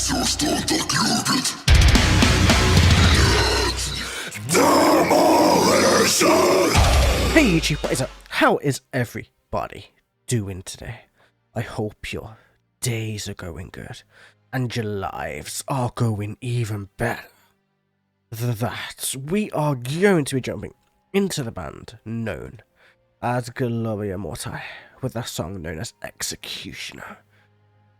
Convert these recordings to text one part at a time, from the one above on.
Hey YouTube, what is up? How is everybody doing today? I hope your days are going good and your lives are going even better. That we are going to be jumping into the band known as Gloria Morti with a song known as Executioner.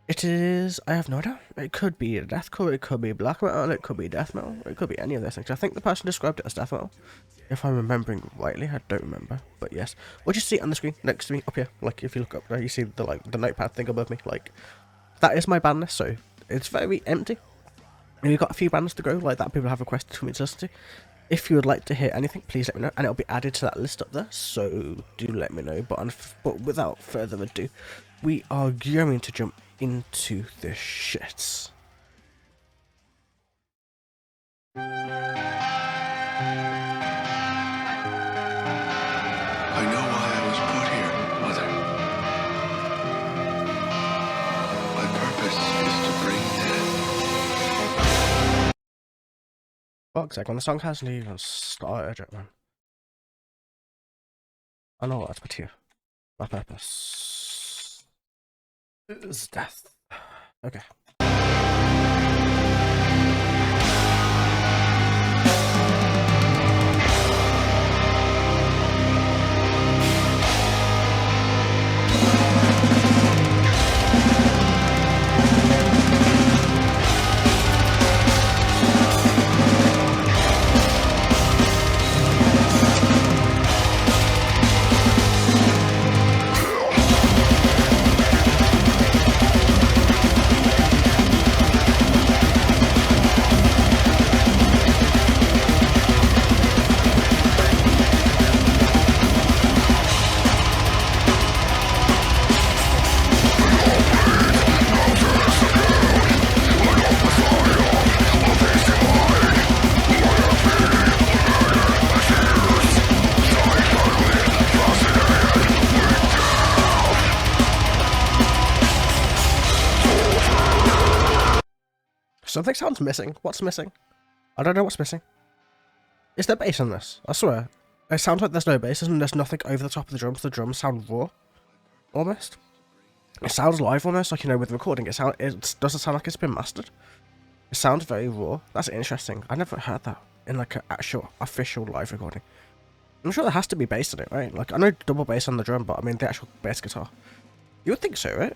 It is, I have no idea, it could be deathcore, it could be black metal, it could be death metal, it could be any of those things. I think the person described it as death metal, if I'm remembering rightly. I don't remember, but yes. What you see on the screen next to me up here, like if you look up there, you see the the notepad thing above me, like that is my band list, so it's very empty. And we've got a few bands to go like that people have requested for me to listen to. If you would like to hear anything, please let me know, and it'll be added to that list up there, so do let me know. But without further ado, we are going to jump into the shits. I know why I was put here, Mother. My purpose is to bring death. Fuck's sake, when the song hasn't even started yet, man. I know what that's put here. My purpose is death. Okay. Something sounds missing. What's missing? I don't know what's missing. Is there bass on this? I swear. It sounds like there's no bass and there's nothing over the top of the drums. The drums sound raw. Almost. It sounds live almost, like, you know, with recording. It doesn't sound like it's been mastered. It sounds very raw. That's interesting. I never heard that in like an actual official live recording. I'm sure there has to be bass in it, right? Like, I know double bass on the drum, but I mean the actual bass guitar. You would think so, right?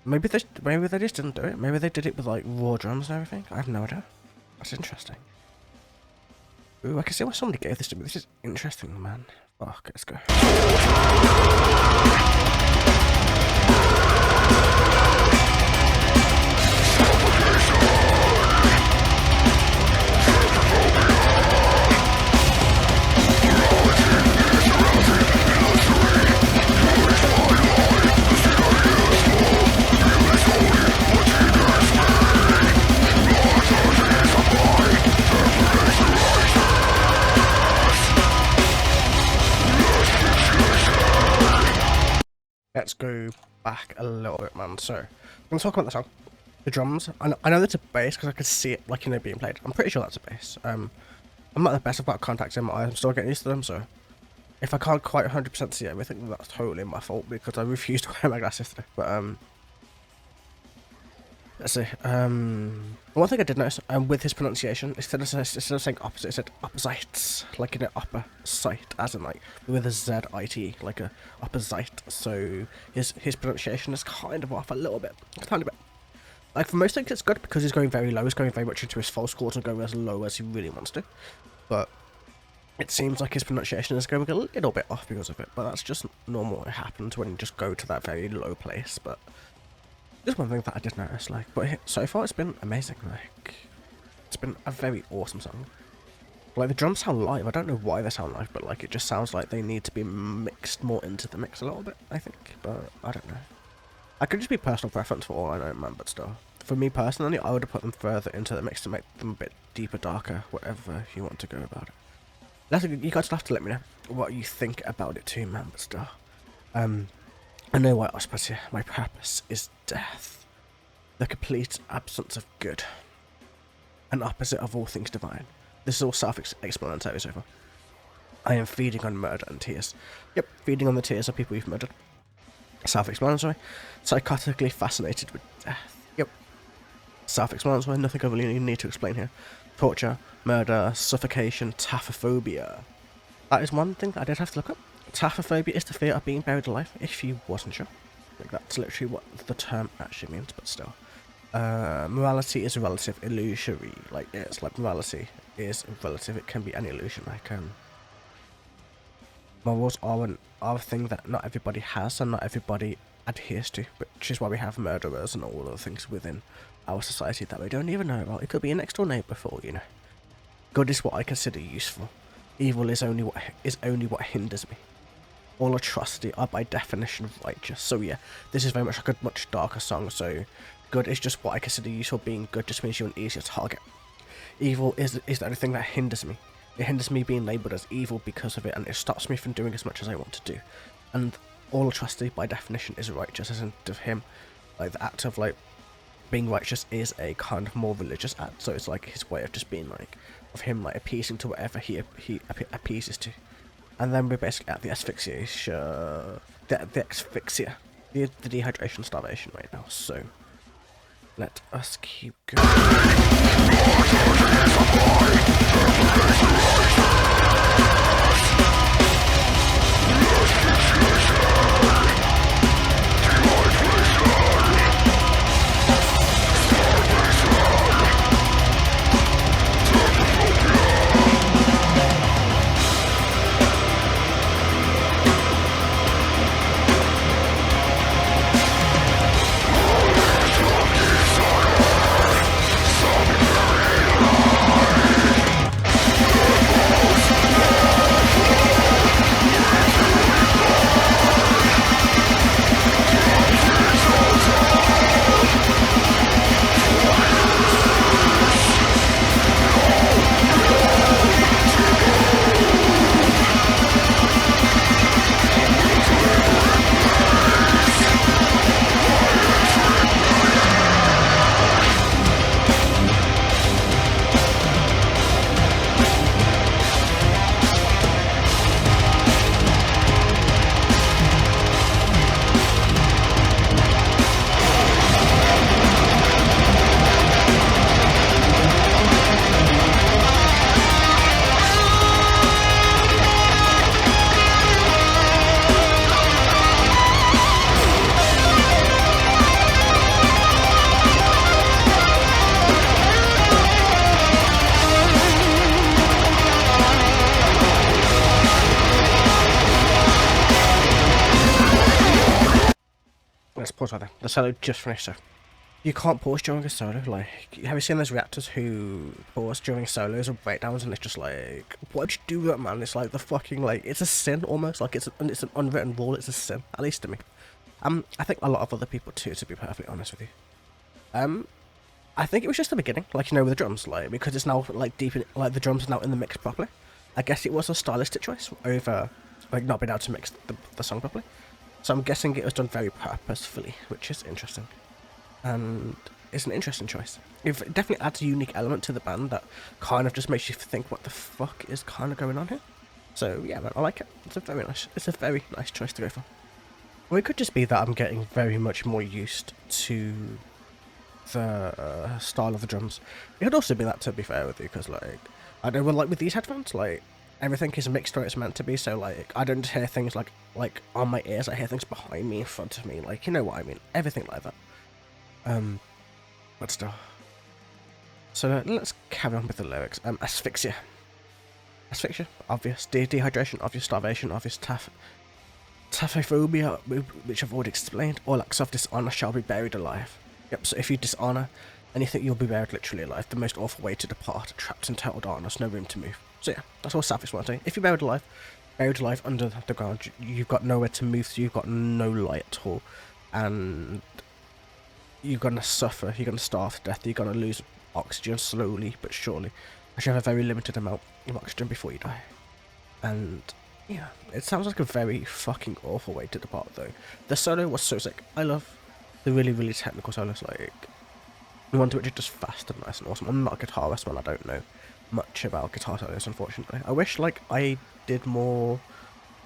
Maybe they just didn't do it. Maybe they did it with like raw drums and everything. I have no idea. That's interesting. Ooh, I can see why somebody gave this to me. This is interesting, man. Fuck, let's go. Let's go back a little bit, man. So, I'm going to talk about the song. The drums. I know that's a bass because I could see it, like, you know, being played. I'm pretty sure that's a bass. I'm not the best about contacts in my eyes. I'm still getting used to them, so if I can't quite 100% see everything, that's totally my fault because I refused to wear my glasses today. But, let's see. One thing I did notice, with his pronunciation, instead of saying opposite, it said opposites, like in an upper sight, as in like with a Z-I-T, like a opposite. So his pronunciation is kind of off a little bit, a tiny bit. Like for most things, it's good because he's going very low. He's going very much into his false chords and going as low as he really wants to. But it seems like his pronunciation is going a little bit off because of it. But that's just normal. It happens when you just go to that very low place. But just one thing that I did notice, like, but so far it's been amazing, like, it's been a very awesome song. Like, the drums sound live, I don't know why they sound live, but, like, it just sounds like they need to be mixed more into the mix a little bit, I think, but I don't know. I could just be personal preference for all I know, man, but still. For me personally, I would have put them further into the mix to make them a bit deeper, darker, whatever you want to go about it. You guys will have to let me know what you think about it too, man, but still. I know why I was put here. My purpose is death. The complete absence of good. An opposite of all things divine. This is all self-explanatory so far. I am feeding on murder and tears. Yep, feeding on the tears of people you've murdered. Self-explanatory. Psychotically fascinated with death. Yep. Self-explanatory, nothing I really need to explain here. Torture, murder, suffocation, taphophobia. That is one thing that I did have to look up. Taphophobia is the fear of being buried alive, if you wasn't sure. Like, that's literally what the term actually means, but still. Morality is a relative, illusory. Like, it's like morality is relative, it can be an illusion. Like, morals are a thing that not everybody has and not everybody adheres to, which is why we have murderers and all other things within our society that we don't even know about. It could be a next door neighbour for all you know. Good is what I consider useful. Evil is only what hinders me. All atrocity are by definition righteous. So yeah, this is very much like a much darker song. So good is just what I consider useful. Being good just means you're an easier target. Evil is the only thing that hinders me. It hinders me being labelled as evil because of it, and it stops me from doing as much as I want to do. And all atrocity by definition is righteous, as in to him, like the act of like being righteous is a kind of more religious act. So it's like his way of just being like, of him like appeasing to whatever he appeases to. And then we're basically at the asphyxiation, the asphyxia, the dehydration, starvation right now. So let us keep going. Let's pause right there. The solo just finished, so you can't pause during a solo. Like, have you seen those reactors who pause during solos or breakdowns, and it's just like, why'd you do that, man? It's like the fucking like, it's a sin almost. Like it's an unwritten rule. It's a sin, at least to me. I think a lot of other people too, to be perfectly honest with you. I think it was just the beginning, like, you know, with the drums, like, because it's now like deep in, like the drums are now in the mix properly. I guess it was a stylistic choice over like not being able to mix the song properly. So I'm guessing it was done very purposefully, which is interesting. And it's an interesting choice. It definitely adds a unique element to the band that kind of just makes you think, what the fuck is kind of going on here? So yeah, man, I like it. It's a very nice choice to go for. Or it could just be that I'm getting very much more used to the style of the drums. It could also be that, to be fair with you, because like, I know, well, like with these headphones, like, everything is mixed where it's meant to be, so like I don't hear things like on my ears, I hear things behind me, in front of me, like, you know what I mean, everything like that. But still. So let's carry on with the lyrics. Asphyxia. Asphyxia, obvious. Dehydration, obvious. Starvation, obvious. Taphophobia, which I've already explained. All acts of dishonour shall be buried alive. Yep, so if you dishonour anything, you'll be buried literally alive. The most awful way to depart, trapped in total darkness, no room to move. So yeah, that's all self-explanatory. If you're buried alive under the ground, you've got nowhere to move to, you've got no light at all, and you're gonna suffer, you're gonna starve to death, you're gonna lose oxygen slowly but surely, as you have a very limited amount of oxygen before you die. And yeah, it sounds like a very fucking awful way to depart though. The solo was so sick. I love the really, really technical solos, like, We want to which is just fast and nice and awesome. I'm not a guitarist, man. I don't know much about guitar solos, unfortunately. I wish, like, I did more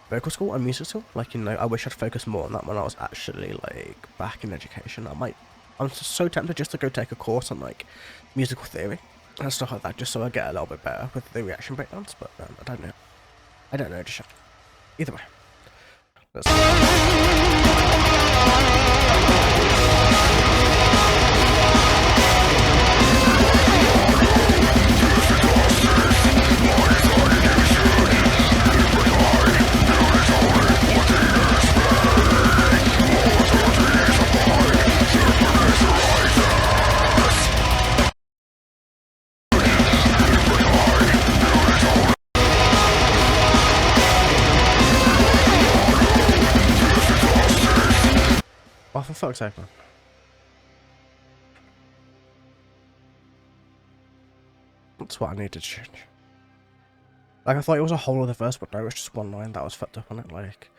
vocal school and music school. Like, you know, I wish I'd focused more on that when I was actually, like, back in education. I'm so tempted just to go take a course on, like, musical theory and stuff like that, just so I get a little bit better with the reaction breakdowns, but I don't know. I don't know, just yet. Either way. Let's oh, for fuck's sake, man. That's what I needed to change. Like, I thought it was a whole other verse, but no, it was just one line that was fucked up on it. Like,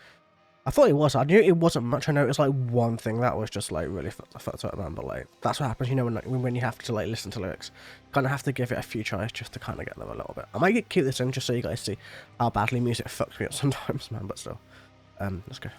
I thought it was. I knew it wasn't much. I know it was like one thing that was just like really fucked up, man. But like, that's what happens, you know, when you have to like listen to lyrics. Kind of have to give it a few tries just to kind of get them a little bit. I might keep this in just so you guys see how badly music fucks me up sometimes, man. But still, let's go.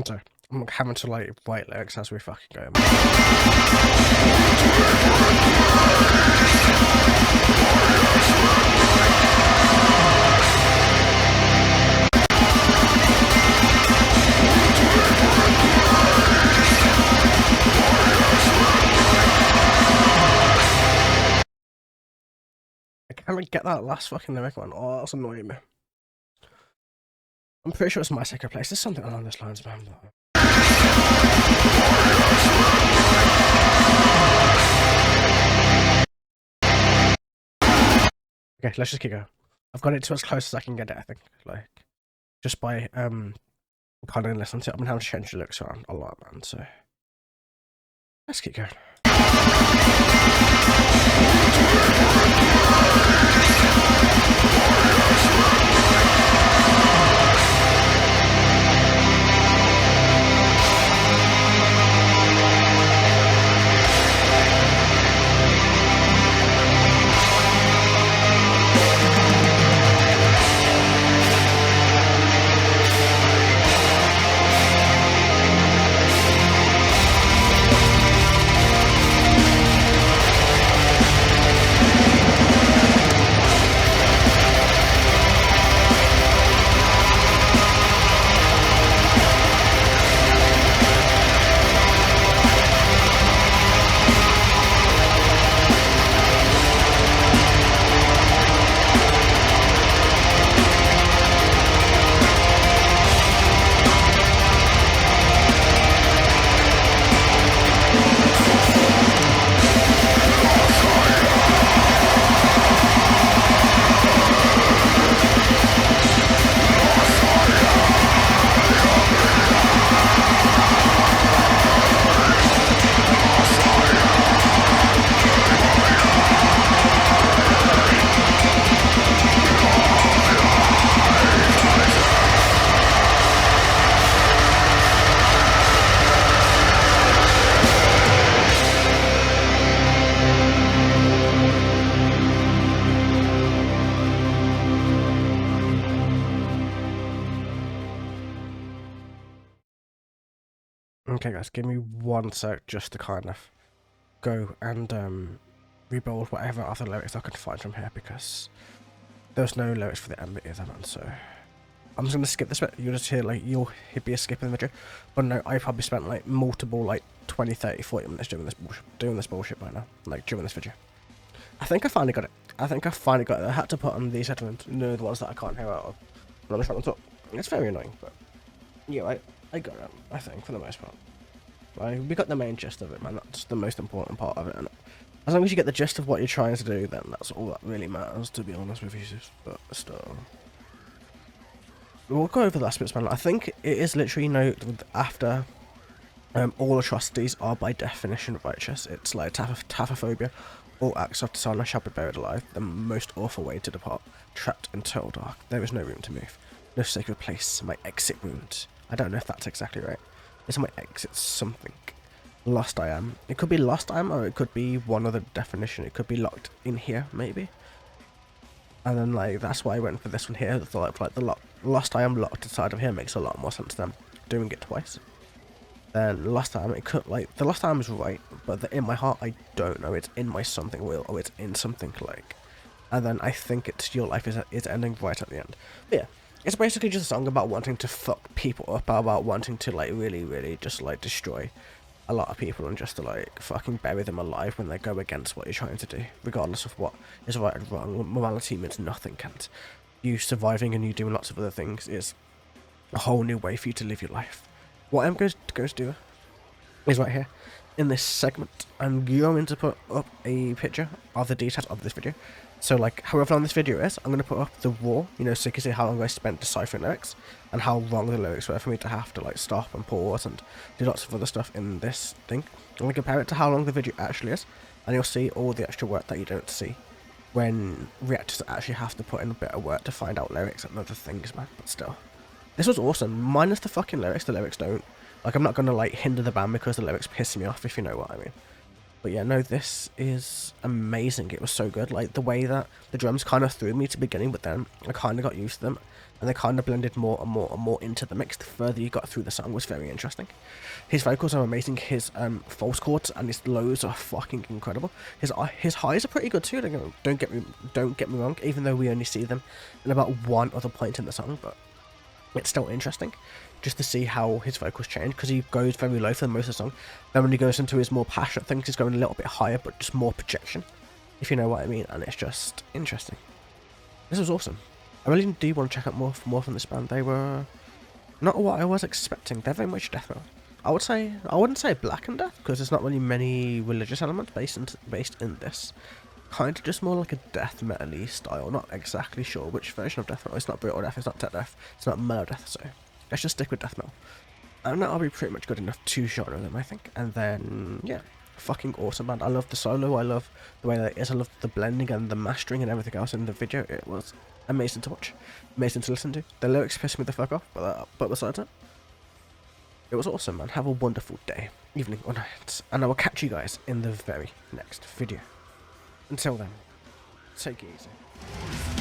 So, I'm having to like write lyrics as we fucking go. I can't get that last fucking lyric one. Oh, that's annoying me. I'm pretty sure it's my second place. There's something along those lines, man. Okay, let's just keep going. I've got it to as close as I can get it, I think. Like, just by kind of listening to it. I'm gonna have to change the looks around a lot, man. So let's keep going. Okay guys, give me 1 sec just to kind of go and rebuild whatever other lyrics I can find from here, because there's no lyrics for the end bit either, man, so I'm just gonna skip this bit. You'll just hear like, you'll be a skip in the video. But no, I probably spent like multiple like 20, 30, 40 minutes doing this bullshit by now, like during this video. I think I finally got it. I had to put on these headphones, the ones that I can't hear out of. And I'm just trying to talk. It's very annoying, but yeah, I got it, I think, for the most part. Like, we got the main gist of it, man. That's the most important part of it, and as long as you get the gist of what you're trying to do, then that's all that really matters, to be honest with you, but still. We'll go over the last bits, man. I think it is literally, after all atrocities are by definition righteous. It's like taphophobia. All acts of dishonor shall be buried alive. The most awful way to depart. Trapped in total dark. There is no room to move. No sacred place. My exit wound. I don't know if that's exactly right. It's my exit something. Lost I am. It could be lost I am, or it could be one other definition. It could be locked in here, maybe. And then, like, that's why I went for this one here. Like the lost I am locked inside of here makes a lot more sense than doing it twice. Then last time it could, like, the last time was right, but in my heart I don't know. It's in my something will, or it's in something like. And then I think it's your life is ending right at the end. But yeah, it's basically just a song about wanting to fuck people up, about wanting to like really just like destroy a lot of people and just to like fucking bury them alive when they go against what you're trying to do, regardless of what is right and wrong. Morality means nothing, can't. You surviving and you doing lots of other things is a whole new way for you to live your life. What I'm going to do is right here in this segment, I'm going to put up a picture of the details of this video. So like, however long this video is, I'm going to put up the raw, so you can see how long I spent deciphering lyrics and how wrong the lyrics were for me to have to like stop and pause and do lots of other stuff in this thing. I'm going to compare it to how long the video actually is, and you'll see all the extra work that you don't see when reactors actually have to put in a bit of work to find out lyrics and other things, man. But still, this was awesome. Minus the fucking lyrics. The lyrics don't, like, I'm not going to like hinder the band because the lyrics piss me off, if you know what I mean. But yeah, no, this is amazing. It was so good. Like, the way that the drums kind of threw me to beginning, but then I kind of got used to them, and they kind of blended more and more into the mix the further you got through the song. Was very interesting. His vocals are amazing. His false chords and his lows are fucking incredible. His highs are pretty good too. Don't get me wrong. Even though we only see them in about one other point in the song, but it's still interesting just to see how his vocals change, because he goes very low for most of the song. Then when he goes into his more passionate things, he's going a little bit higher, but just more projection, if you know what I mean. And it's just interesting. This was awesome. I really do want to check out more from this band. They were not what I was expecting. They're very much death metal. I wouldn't say black and death, because there's not really many religious elements based in this. Kind of just more like a death metal-y style. Not exactly sure which version of death metal. It's not brutal death, it's not tech death, it's not mellow death, so let's just stick with death metal. And that'll be pretty much good enough to genre them, I think. And then, yeah, fucking awesome, man. I love the solo, I love the way that it is, I love the blending and the mastering and everything else in the video. It was amazing to watch, amazing to listen to. The lyrics pissed me the fuck off, but besides that, it was awesome, man. Have a wonderful day, evening, or night, and I will catch you guys in the very next video. Until then, take it easy.